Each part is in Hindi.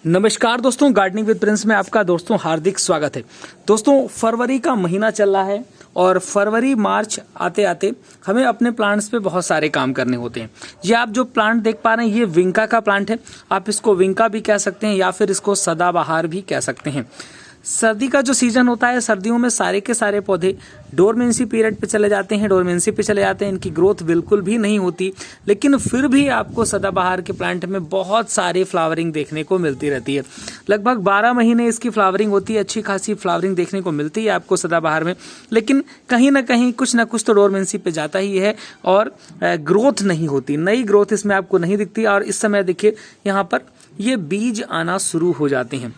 नमस्कार दोस्तों, गार्डनिंग विद प्रिंस में आपका दोस्तों हार्दिक स्वागत है। दोस्तों, फरवरी का महीना चल रहा है और फरवरी मार्च आते आते हमें अपने प्लांट्स पे बहुत सारे काम करने होते हैं। ये आप जो प्लांट देख पा रहे हैं, ये विंका का प्लांट है। आप इसको विंका भी कह सकते हैं या फिर इसको सदाबहार भी कह सकते हैं। सर्दी का जो सीजन होता है, सर्दियों में सारे के सारे पौधे डोरमेंसी पीरियड पे चले जाते हैं, डोरमेंसी पे चले जाते हैं। इनकी ग्रोथ बिल्कुल भी नहीं होती, लेकिन फिर भी आपको सदाबहार के प्लांट में बहुत सारी फ्लावरिंग देखने को मिलती रहती है। लगभग 12 महीने इसकी फ्लावरिंग होती है, अच्छी खासी फ्लावरिंग देखने को मिलती है आपको सदाबहार में। लेकिन कहीं ना कहीं कुछ ना कुछ तो डोरमेंसी पे जाता ही है और ग्रोथ नहीं होती, नई ग्रोथ इसमें आपको नहीं दिखती। और इस समय देखिए यहाँ पर ये बीज आना शुरू हो जाते हैं।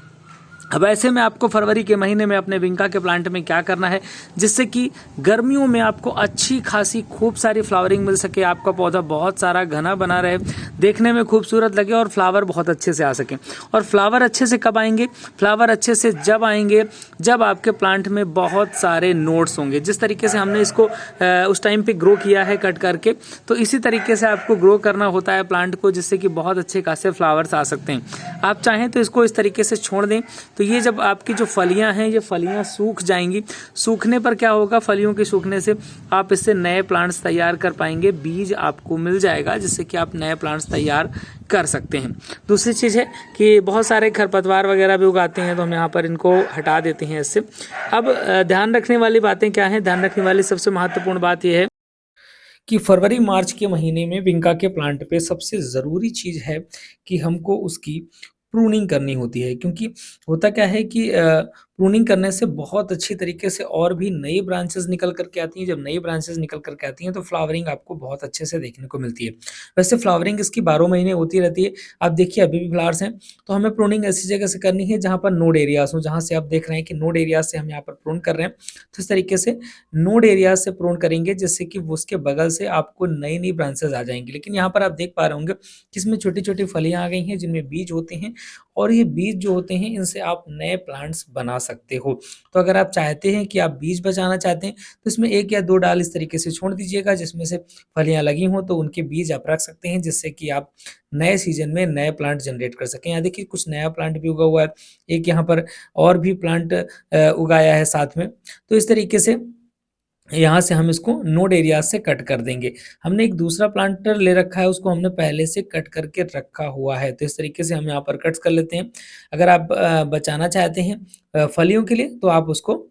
अब ऐसे में आपको फरवरी के महीने में अपने विंका के प्लांट में क्या करना है, जिससे कि गर्मियों में आपको अच्छी खासी खूब सारी फ्लावरिंग मिल सके, आपका पौधा बहुत सारा घना बना रहे, देखने में खूबसूरत लगे और फ्लावर बहुत अच्छे से आ सके। और फ्लावर अच्छे से कब आएंगे? फ्लावर अच्छे से जब आएंगे जब आपके प्लांट में बहुत सारे नोड्स होंगे। जिस तरीके से हमने इसको उस टाइम पे ग्रो किया है कट करके, तो इसी तरीके से आपको ग्रो करना होता है प्लांट को, जिससे कि बहुत अच्छे खासे फ्लावर्स आ सकते हैं। आप चाहें तो इसको इस तरीके से छोड़ दें, तो ये जब आपकी जो फलियां हैं, ये फलियां सूख जाएंगी। सूखने पर क्या होगा? फलियों के सूखने से आप इससे नए प्लांट्स तैयार कर पाएंगे, बीज आपको मिल जाएगा, जिससे कि आप नए प्लांट्स तैयार कर सकते हैं। दूसरी चीज़ है कि बहुत सारे खरपतवार वगैरह भी उगाते हैं, तो हम यहाँ पर इनको हटा देते हैं इससे। अब ध्यान रखने वाली बातें क्या हैं? ध्यान रखने वाली सबसे महत्वपूर्ण बात यह है कि फरवरी मार्च के महीने में विंका के प्लांट पे सबसे ज़रूरी चीज़ है कि हमको उसकी प्रूनिंग करनी होती है। क्योंकि होता क्या है कि प्रूनिंग करने से बहुत अच्छी तरीके से और भी नई ब्रांचेस निकल करके आती हैं। जब नई ब्रांचेस निकल करके आती हैं तो फ्लावरिंग आपको बहुत अच्छे से देखने को मिलती है। वैसे फ्लावरिंग इसकी 12 महीने होती रहती है। आप देखिए अभी भी फ्लावर्स हैं, तो हमें प्रूनिंग ऐसी जगह से करनी है जहाँ पर नोड एरियाज हो। जहाँ से आप देख रहे हैं कि नोड एरियाज से हम यहाँ पर प्रून कर रहे हैं, तो इस तरीके से नोड एरियाज से प्रून करेंगे, जिससे कि उसके बगल से आपको नई नई ब्रांचेस आ जाएंगी। लेकिन यहाँ पर आप देख पा रहे होंगे कि इसमें छोटी छोटी फलियां आ गई हैं, जिनमें बीज होते हैं, और ये बीज जो होते हैं इनसे आप नए प्लांट्स बना सकते हो। तो अगर आप चाहते हैं कि आप बीज बचाना चाहते हैं, तो इसमें 1 या 2 डाल इस तरीके से छोड़ दीजिएगा, जिसमें से फलियां लगी हों, तो उनके बीज आप रख सकते हैं, जिससे कि आप नए सीजन में नए प्लांट जनरेट कर सकें। यहाँ देखिए कुछ नया प्लांट भी उगा हुआ है, एक यहाँ पर और भी प्लांट उगाया है साथ में। तो इस तरीके से यहाँ से हम इसको नोड एरिया से कट कर देंगे। हमने एक दूसरा प्लांटर ले रखा है, उसको हमने पहले से कट करके रखा हुआ है, तो इस तरीके से हम यहाँ पर कट्स कर लेते हैं। अगर आप बचाना चाहते हैं फलियों के लिए, तो आप उसको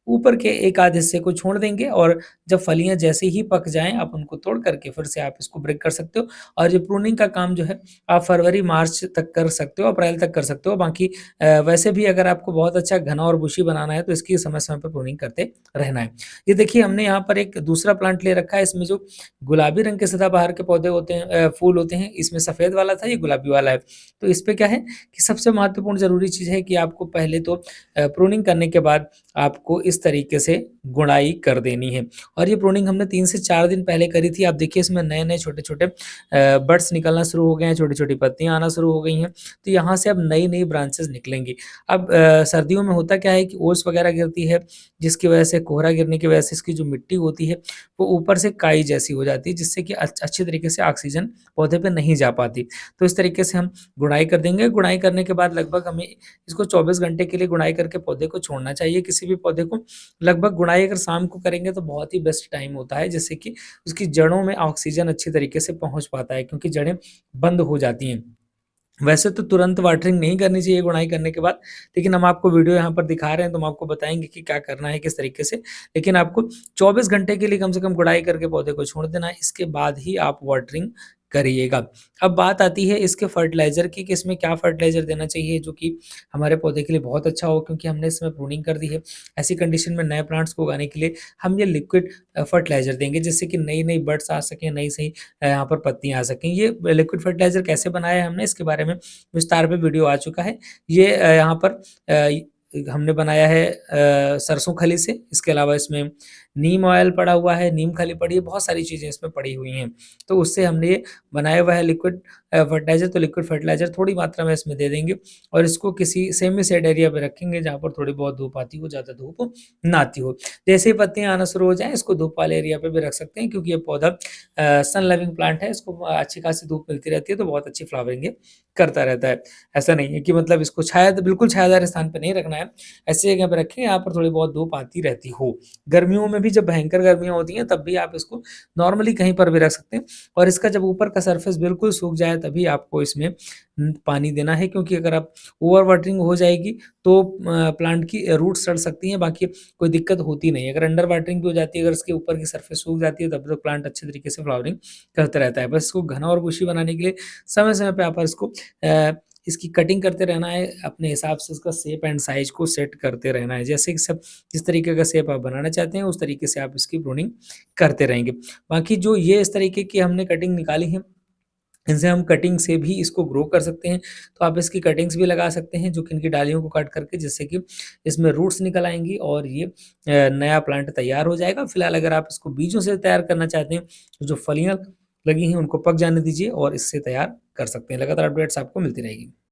ऊपर के एक आध हिस्से को छोड़ देंगे, और जब फलियां जैसे ही पक जाएं आप उनको तोड़ करके फिर से आप इसको ब्रेक कर सकते हो। और ये प्रूनिंग का काम जो है आप फरवरी मार्च तक कर सकते हो, अप्रैल तक कर सकते हो। बाकी वैसे भी अगर आपको बहुत अच्छा घना और बुशी बनाना है, तो इसकी समय समय पर प्रूनिंग करते रहना है। ये देखिए हमने यहाँ पर एक दूसरा प्लांट ले रखा है, इसमें जो गुलाबी रंग के सदाबहार के पौधे होते हैं, फूल होते हैं, इसमें सफ़ेद वाला था, ये गुलाबी वाला है। तो इस पे क्या है कि सबसे महत्वपूर्ण ज़रूरी चीज़ है कि आपको पहले तो प्रूनिंग करने के बाद आपको इस तरीके से गुड़ाई कर देनी है। और ये प्रूनिंग हमने 3 से 4 दिन पहले करी थी। आप देखिए इसमें नए-नए छोटे-छोटे बड्स निकलना शुरू हो गए हैं, छोटी-छोटी पत्तियाँ आना शुरू हो गई हैं। तो यहाँ से अब नई-नई ब्रांचेज़ निकलेंगी। अब सर्दियों में होता क्या है कि ओस वगैरह गिरती है, जिसकी वजह से, कोहरा गिरने की वजह से इसकी जो मिट्टी होती है वो ऊपर से काई जैसी हो जाती है, जिससे कि अच्छी तरीके से ऑक्सीजन पौधे पे नहीं जा पाती। तो इस तरीके से हम गुड़ाई कर देंगे। गुड़ाई करने के बाद लगभग हमें इसको 24 घंटे के लिए गुड़ाई करके पौधे को छोड़ना चाहिए। किसी भी पौधे को लगभग गुड़ाई अगर शाम को करेंगे तो बहुत ही बेस्ट टाइम होता है, जिससे कि उसकी जड़ों में ऑक्सीजन अच्छी तरीके से पहुँच पाता है, क्योंकि जड़ें बंद हो जाती हैं। वैसे तो तुरंत वाटरिंग नहीं करनी चाहिए गुड़ाई करने के बाद, लेकिन हम आपको वीडियो यहाँ पर दिखा रहे हैं, तो हम आपको बताएँगे कि क्या करना है, किस तरीके से। लेकिन आपको 24 घंटे के लिए कम से कम गुड़ाई करके पौधे को छोड़ देना है, इसके बाद ही आप वाटरिंग करिएगा। अब बात आती है इसके फर्टिलाइज़र की कि इसमें क्या फर्टिलाइज़र देना चाहिए जो कि हमारे पौधे के लिए बहुत अच्छा हो, क्योंकि हमने इसमें प्रूनिंग कर दी है। ऐसी कंडीशन में नए प्लांट्स को उगाने के लिए हम ये लिक्विड फर्टिलाइज़र देंगे, जिससे कि नई-नई बड्स आ सकें, नई सही यहाँ पर पत्तियाँ आ सकें। ये लिक्विड फर्टिलाइज़र कैसे बनाया है हमने, इसके बारे में विस्तार पे वीडियो आ चुका है। ये यहाँ पर हमने बनाया है सरसों खली से। इसके अलावा इसमें नीम ऑयल पड़ा हुआ है, नीम खली पड़ी है, बहुत सारी चीज़ें इसमें पड़ी हुई हैं। तो उससे हमने ये बनाया हुआ है लिक्विड फर्टिलाइज़र, तो लिक्विड फर्टिलाइज़र थोड़ी मात्रा में इसमें दे देंगे और इसको किसी सेमी शेड एरिया पे रखेंगे जहाँ पर थोड़ी बहुत धूप आती हो, ज़्यादा धूप ना आती हो। जैसे ही पत्तियाँ आना शुरू हो जाएँ, इसको धूप वाले एरिया पे भी रख सकते हैं क्योंकि ये पौधा सन लविंग प्लांट है, इसको अच्छी खासी धूप मिलती रहती है, तो बहुत अच्छी फ्लावरिंग ये करता रहता है। ऐसा नहीं है कि मतलब इसको बिल्कुल छायादार स्थान पे नहीं रखना है, ऐसी जगह पे रखें यहाँ पर थोड़ी बहुत धूप आती रहती हो। गर्मियों में भी जब भयंकर गर्मियाँ होती हैं, तब भी आप इसको नॉर्मली कहीं पर भी रख सकते हैं और इसका जब ऊपर का सरफेस बिल्कुल सूख जाए, तभी आपको इसमें पानी देना है क्योंकि अगर आप ओवर वाटरिंग हो जाएगी, तो प्लांट की रूट्स सड़ सकती हैं, बाकी कोई दिक्कत होती नहीं है। अगर अंडर वाटरिंग भी हो जाती है, अगर इसके ऊपर की सरफेस सूख जाती है, तब तो प्लांट अच्छे तरीके से फ्लावरिंग करता रहता है। बस इसको घना और बुशी बनाने के लिए समय-समय पे आप इसको इसकी कटिंग करते रहना है, अपने हिसाब से इसका शेप एंड साइज़ को सेट करते रहना है। जैसे कि सब जिस तरीके का शेप आप बनाना चाहते हैं, उस तरीके से आप इसकी प्रूनिंग करते रहेंगे। बाकी जो ये इस तरीके की हमने कटिंग निकाली है, इनसे हम कटिंग से भी इसको ग्रो कर सकते हैं। तो आप इसकी कटिंग्स भी लगा सकते हैं, जो कि इनकी डालियों को काट करके, जिससे कि इसमें रूट्स निकल आएँगी और ये नया प्लांट तैयार हो जाएगा। फिलहाल अगर आप इसको बीजों से तैयार करना चाहते हैं, तो जो फलियाँ लगी हैं उनको पक जाने दीजिए और इससे तैयार कर सकते हैं। लगातार अपडेट्स आपको मिलती रहेगी।